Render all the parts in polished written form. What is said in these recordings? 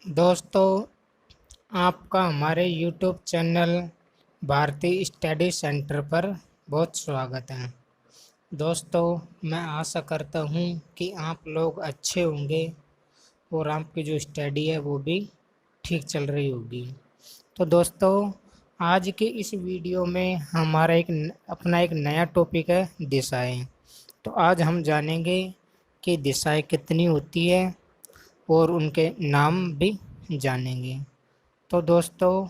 दोस्तों, आपका हमारे YouTube चैनल भारतीय स्टडी सेंटर पर बहुत स्वागत है। दोस्तों, मैं आशा करता हूँ कि आप लोग अच्छे होंगे और आपकी जो स्टडी है वो भी ठीक चल रही होगी। तो दोस्तों, आज के इस वीडियो में हमारा अपना एक नया टॉपिक है दिशाएं। तो आज हम जानेंगे कि दिशाएं कितनी होती है और उनके नाम भी जानेंगे। तो दोस्तों,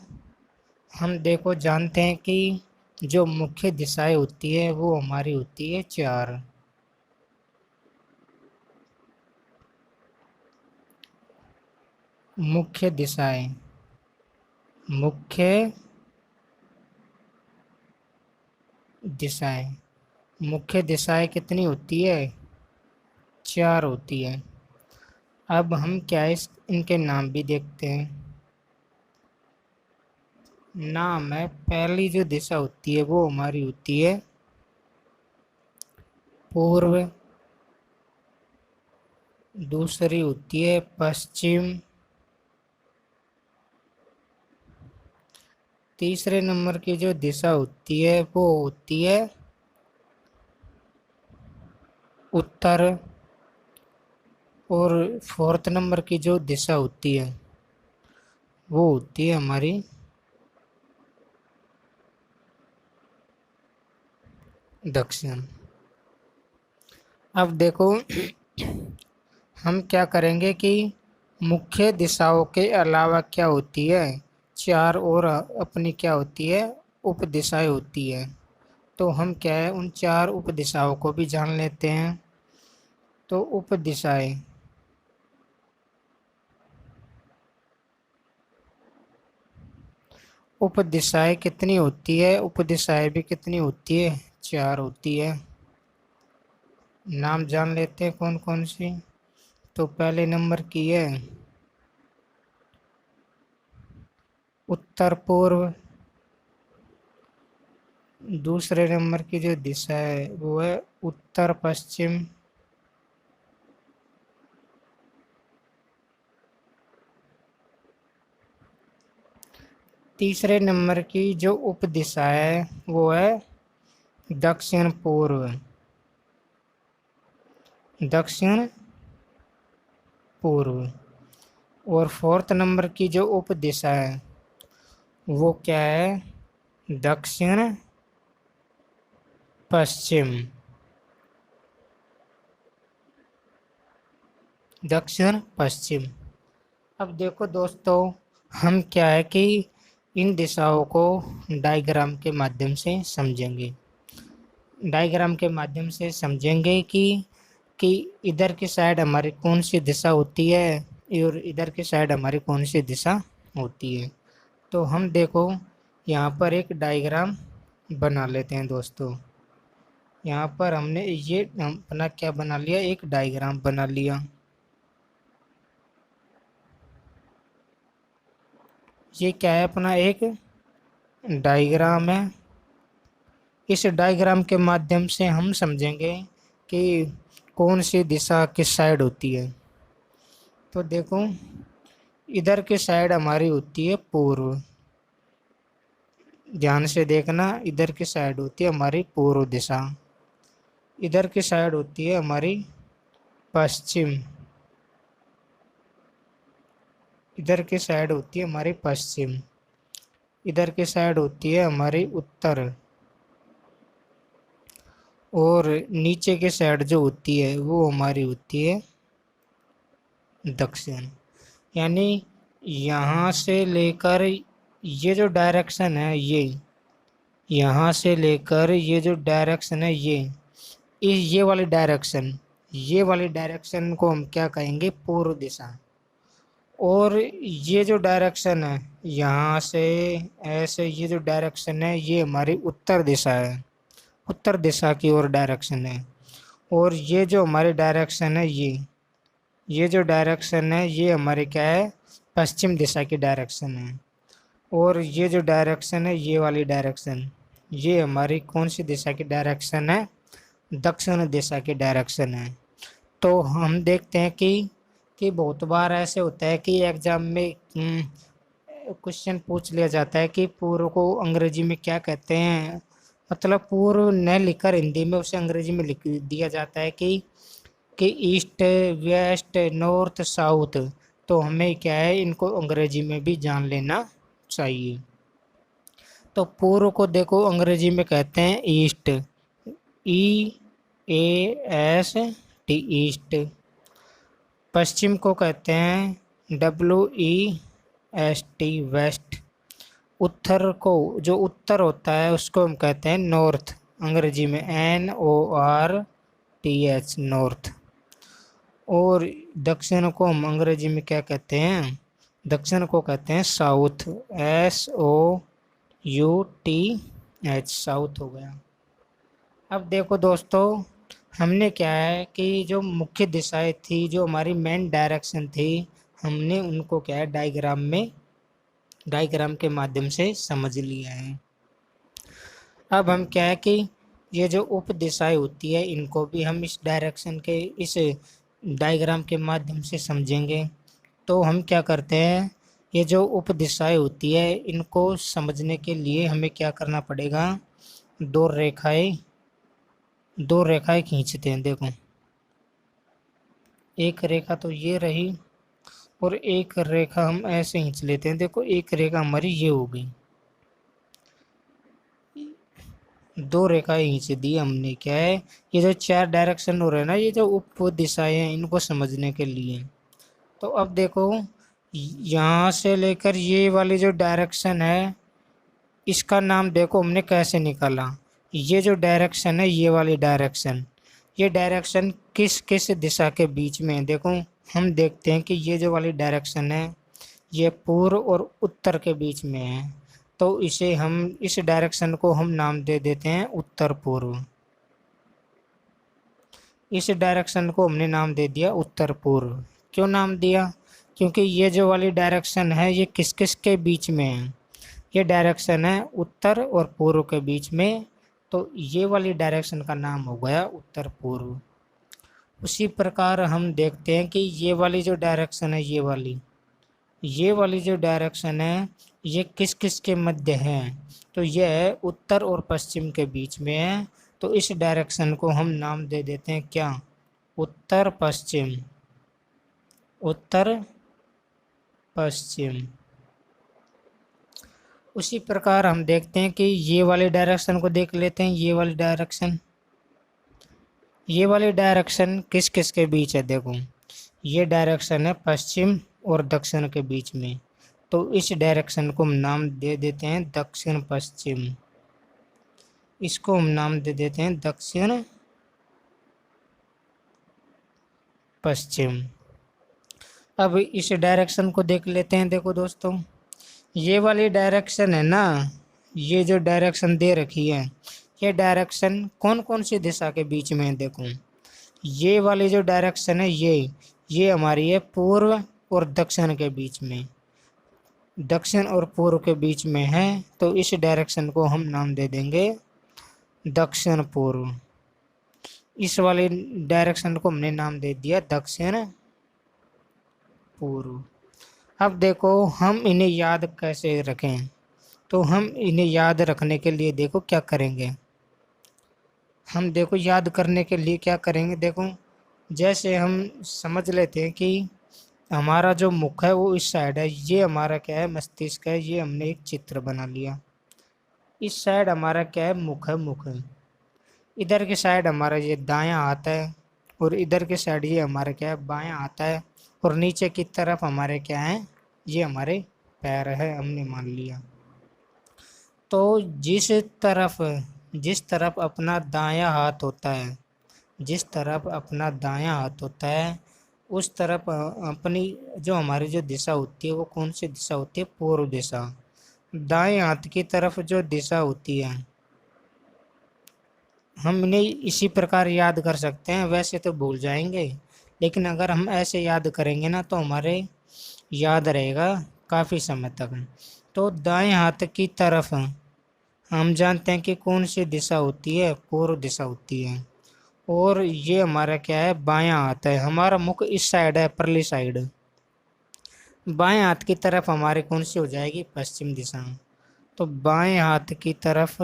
हम जानते हैं कि जो मुख्य दिशाएं होती है वो हमारी होती है चार। मुख्य दिशाएं मुख्य दिशाएं मुख्य दिशाएं कितनी होती है? चार होती है। अब हम इनके नाम भी देखते हैं। नाम है, पहली जो दिशा होती है वो हमारी होती है पूर्व, दूसरी होती है पश्चिम, तीसरे नंबर की जो दिशा होती है वो होती है उत्तर, और फोर्थ नंबर की जो दिशा होती है वो होती है हमारी दक्षिण। अब देखो, हम क्या करेंगे कि मुख्य दिशाओं के अलावा क्या होती है, चार और अपनी क्या होती है, उप दिशाएं होती है। तो हम क्या है, उन चार उप दिशाओं को भी जान लेते हैं। तो उप दिशाएं कितनी होती है? उप दिशाएं भी कितनी होती है? चार होती है। नाम जान लेते हैं कौन कौन सी। तो पहले नंबर की है उत्तर पूर्व, दूसरे नंबर की जो दिशा है वो है उत्तर पश्चिम, तीसरे नंबर की जो उप दिशा है वो है दक्षिण पूर्व। दक्षिण पूर्व। और फोर्थ नंबर की जो उप दिशा है वो क्या है? दक्षिण पश्चिम। दक्षिण पश्चिम। अब देखो दोस्तों, हम क्या है कि इन दिशाओं को डायग्राम के माध्यम से समझेंगे। डायग्राम के माध्यम से समझेंगे कि इधर की साइड हमारी कौन सी दिशा होती है और इधर की साइड हमारी कौन सी दिशा होती है। तो हम देखो, यहाँ पर एक डायग्राम बना लेते हैं दोस्तों। यहाँ पर हमने ये अपना क्या बना लिया, एक डायग्राम बना लिया। ये क्या है, अपना एक डायग्राम है। इस डायग्राम के माध्यम से हम समझेंगे कि कौन सी दिशा किस साइड होती है। तो देखो, इधर की साइड हमारी होती है पूर्व। ध्यान से देखना, इधर की साइड होती है हमारी पूर्व दिशा। इधर की साइड होती है हमारी पश्चिम। इधर की साइड होती है हमारी पश्चिम। इधर की साइड होती है हमारी उत्तर। और नीचे की साइड जो होती है वो हमारी होती है दक्षिण। यानी यहाँ से लेकर ये जो डायरेक्शन है, यहाँ से लेकर ये जो डायरेक्शन है, ये वाली डायरेक्शन को हम क्या कहेंगे? पूर्व दिशा। और ये जो डायरेक्शन है यहाँ से ऐसे, ये जो डायरेक्शन है ये हमारी उत्तर दिशा है। उत्तर दिशा की ओर डायरेक्शन है। और ये जो हमारी डायरेक्शन है, ये जो डायरेक्शन है ये हमारी क्या है? पश्चिम दिशा की डायरेक्शन है। और ये जो डायरेक्शन है, ये वाली डायरेक्शन, ये हमारी कौन सी दिशा की डायरेक्शन है? दक्षिण दिशा की डायरेक्शन है। तो हम देखते हैं कि कि बहुत बार ऐसे होता है कि एग्जाम में क्वेश्चन पूछ लिया जाता है कि पूर्व को अंग्रेजी में क्या कहते हैं। मतलब पूर्व न लिखकर हिंदी में उसे अंग्रेजी में लिख दिया जाता है कि ईस्ट, वेस्ट, नॉर्थ, साउथ। तो हमें क्या है, इनको अंग्रेजी में भी जान लेना चाहिए। तो पूर्व को देखो अंग्रेजी में कहते हैं ईस्ट, EAST, ईस्ट। पश्चिम को कहते हैं WEST, वेस्ट। उत्तर को, जो उत्तर होता है उसको हम कहते हैं नॉर्थ, अंग्रेजी में NORTH, नॉर्थ। और दक्षिण को हम अंग्रेजी में क्या कहते हैं, दक्षिण को कहते हैं साउथ, SOUTH, साउथ हो गया। अब देखो दोस्तों, हमने क्या है कि जो मुख्य दिशाएं थी, जो हमारी मेन डायरेक्शन थी, हमने उनको क्या है डायग्राम के माध्यम से समझ लिया है। अब हम क्या है कि ये जो उप दिशाएं होती है इनको भी हम इस डायरेक्शन के, इस डायग्राम के माध्यम से समझेंगे। तो हम क्या करते हैं, ये जो उप दिशाएं होती है इनको समझने के लिए हमें क्या करना पड़ेगा, दो रेखाएं खींचते हैं। देखो, एक रेखा तो ये रही और एक रेखा हम ऐसे खींच लेते हैं। देखो, एक रेखा हमारी ये हो गई, दो रेखाएं खींच दी हमने। क्या है, ये जो चार डायरेक्शन हो रहे हैं ना, ये जो उप दिशाएं हैं, इनको समझने के लिए। तो अब देखो, यहाँ से लेकर ये वाली जो डायरेक्शन है, इसका नाम देखो हमने कैसे निकाला। ये जो डायरेक्शन है, ये वाली डायरेक्शन, ये डायरेक्शन किस किस दिशा के बीच में है। देखो, हम देखते हैं कि ये जो वाली डायरेक्शन है, ये पूर्व और उत्तर के बीच में है। तो इसे हम, इस डायरेक्शन को हम नाम दे देते हैं उत्तर पूर्व। इस डायरेक्शन को हमने नाम दे दिया उत्तर पूर्व। क्यों नाम दिया, क्योंकि ये जो वाली डायरेक्शन है ये किस किस के बीच में है, ये डायरेक्शन है उत्तर और पूर्व के बीच में। तो ये वाली डायरेक्शन का नाम हो गया उत्तर पूर्व। उसी प्रकार हम देखते हैं कि ये वाली जो डायरेक्शन है, ये वाली जो डायरेक्शन है, ये किस किस के मध्य है। तो यह उत्तर और पश्चिम के बीच में है। तो इस डायरेक्शन को हम नाम दे देते हैं क्या, उत्तर पश्चिम, उत्तर पश्चिम। उसी प्रकार हम देखते हैं कि ये वाले डायरेक्शन को देख लेते हैं। ये वाली डायरेक्शन किस किस के बीच है। देखो, ये डायरेक्शन है पश्चिम और दक्षिण के बीच में। तो इस डायरेक्शन को हम नाम दे देते हैं दक्षिण पश्चिम। इसको हम नाम दे देते हैं दक्षिण पश्चिम। अब इस डायरेक्शन को देख लेते हैं। देखो दोस्तों, ये वाली डायरेक्शन है ना, ये जो डायरेक्शन दे रखी है, ये डायरेक्शन कौन कौन सी दिशा के बीच में है। देखो, ये वाली जो डायरेक्शन है, ये हमारी है पूर्व और दक्षिण के बीच में, दक्षिण और पूर्व के बीच में है। तो इस डायरेक्शन को हम नाम दे देंगे दक्षिण पूर्व। इस वाले डायरेक्शन को हमने नाम दे दिया दक्षिण पूर्व। अब देखो, हम इन्हें याद कैसे रखें। तो हम इन्हें याद रखने के लिए देखो क्या करेंगे, हम देखो याद करने के लिए क्या करेंगे। देखो, जैसे हम समझ लेते हैं कि हमारा जो मुख है वो इस साइड है, ये हमारा क्या है, मस्तिष्क है। ये हमने एक चित्र बना लिया। इस साइड हमारा क्या है, मुख है। इधर के साइड हमारा ये दायां हाथ है और इधर के साइड ये हमारा क्या है, बायां हाथ है। और नीचे की तरफ हमारे क्या है, ये हमारे पैर है, हमने मान लिया। तो जिस तरफ अपना दायां हाथ होता है, जिस तरफ अपना दायां हाथ होता है, उस तरफ अपनी जो हमारी जो दिशा होती है वो कौन सी दिशा होती है, पूर्व दिशा। दाएं हाथ की तरफ जो दिशा होती है, हम इन्हें इसी प्रकार याद कर सकते हैं। वैसे तो भूल जाएंगे, लेकिन अगर हम ऐसे याद करेंगे ना तो हमारे याद रहेगा काफ़ी समय तक। तो दाएं हाथ की तरफ हम जानते हैं कि कौन सी दिशा होती है, पूर्व दिशा होती है। और ये हमारा क्या है, बायां हाथ है। हमारा मुख इस साइड है, परली साइड। बाएं हाथ की तरफ हमारी कौन सी हो जाएगी, पश्चिम दिशा। तो बाएं हाथ की तरफ,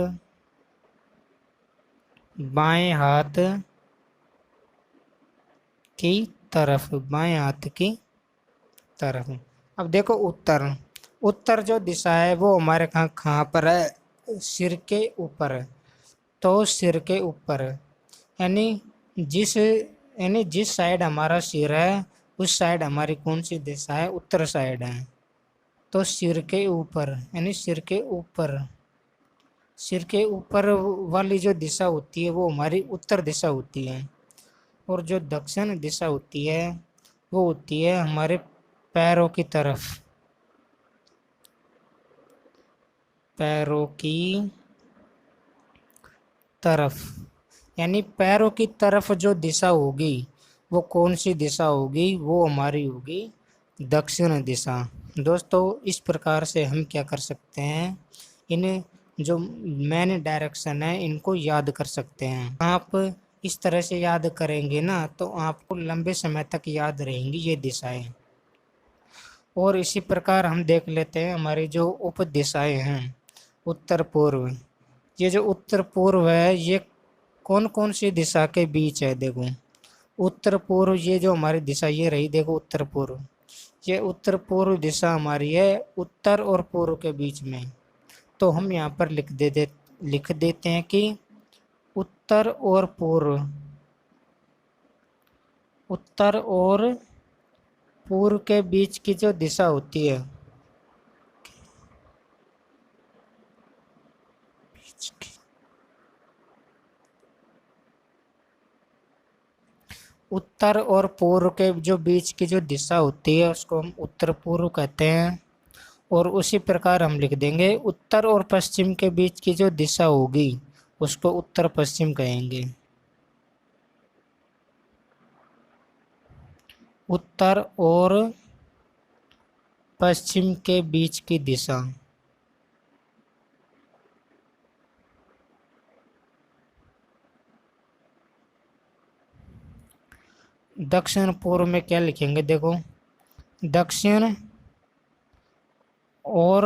बाएं हाथ की तरफ, बाएं हाथ की तरफ। अब देखो उत्तर, उत्तर जो दिशा है वो हमारे कहाँ कहाँ पर है, सिर के ऊपर है। तो सिर के ऊपर, यानी जिस साइड हमारा सिर है उस साइड हमारी कौन सी दिशा है, उत्तर साइड है। तो सिर के ऊपर, यानी सिर के ऊपर, सिर के ऊपर वाली जो दिशा होती है वो हमारी उत्तर दिशा होती है। और जो दक्षिण दिशा होती है वो होती है हमारे पैरों की तरफ, पैरों की तरफ। यानी पैरों की तरफ जो दिशा होगी वो कौन सी दिशा होगी, वो हमारी होगी दक्षिण दिशा। दोस्तों इस प्रकार से हम क्या कर सकते हैं, इन जो मेन डायरेक्शन है इनको याद कर सकते हैं। आप इस तरह से याद करेंगे ना तो आपको लंबे समय तक याद रहेंगी ये दिशाएं। और इसी प्रकार हम देख लेते हैं हमारी जो उप दिशाएं हैं, उत्तर पूर्व। ये जो उत्तर पूर्व है ये कौन कौन सी दिशा के बीच है, देखो उत्तर पूर्व, ये जो हमारी दिशा ये रही, देखो उत्तर पूर्व, ये उत्तर पूर्व दिशा हमारी है उत्तर और पूर्व के बीच में। तो हम यहाँ पर लिख देते हैं कि उत्तर और पूर्व, उत्तर और पूर्व के बीच की जो दिशा होती है, उत्तर और पूर्व के जो बीच की जो दिशा होती है उसको हम उत्तर पूर्व कहते हैं। और उसी प्रकार हम लिख देंगे उत्तर और पश्चिम के बीच की जो दिशा होगी उसको उत्तर पश्चिम कहेंगे। उत्तर और पश्चिम के बीच की दिशा, दक्षिण पूर्व में क्या लिखेंगे, देखो दक्षिण और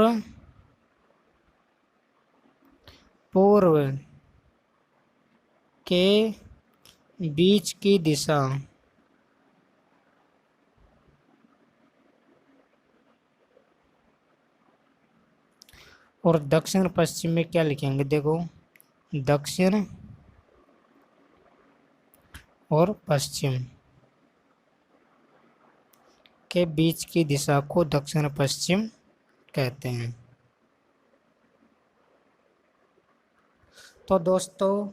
पूर्व के बीच की दिशा, और दक्षिण पश्चिम में क्या लिखेंगे, देखो दक्षिण और पश्चिम के बीच की दिशा को दक्षिण पश्चिम कहते हैं। तो दोस्तों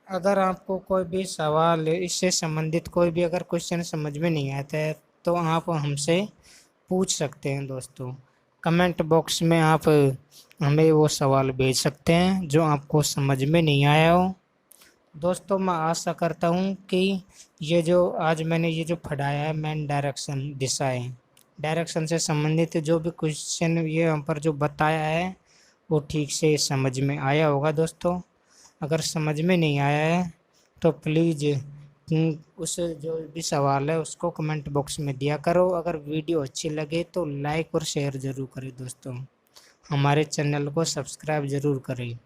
अगर आपको कोई भी सवाल इससे संबंधित कोई भी अगर क्वेश्चन समझ में नहीं आता है तो आप हमसे पूछ सकते हैं दोस्तों। कमेंट बॉक्स में आप हमें वो सवाल भेज सकते हैं जो आपको समझ में नहीं आया हो। दोस्तों मैं आशा करता हूँ कि ये जो आज मैंने ये जो पढ़ाया है मेन डायरेक्शन, दिशाएं, डायरेक्शन से संबंधित जो भी क्वेश्चन ये यहाँ पर जो बताया है वो ठीक से समझ में आया होगा दोस्तों। अगर समझ में नहीं आया है तो प्लीज़ उस जो भी सवाल है उसको कमेंट बॉक्स में दिया करो। अगर वीडियो अच्छी लगे तो लाइक और शेयर ज़रूर करें दोस्तों। हमारे चैनल को सब्सक्राइब ज़रूर करें।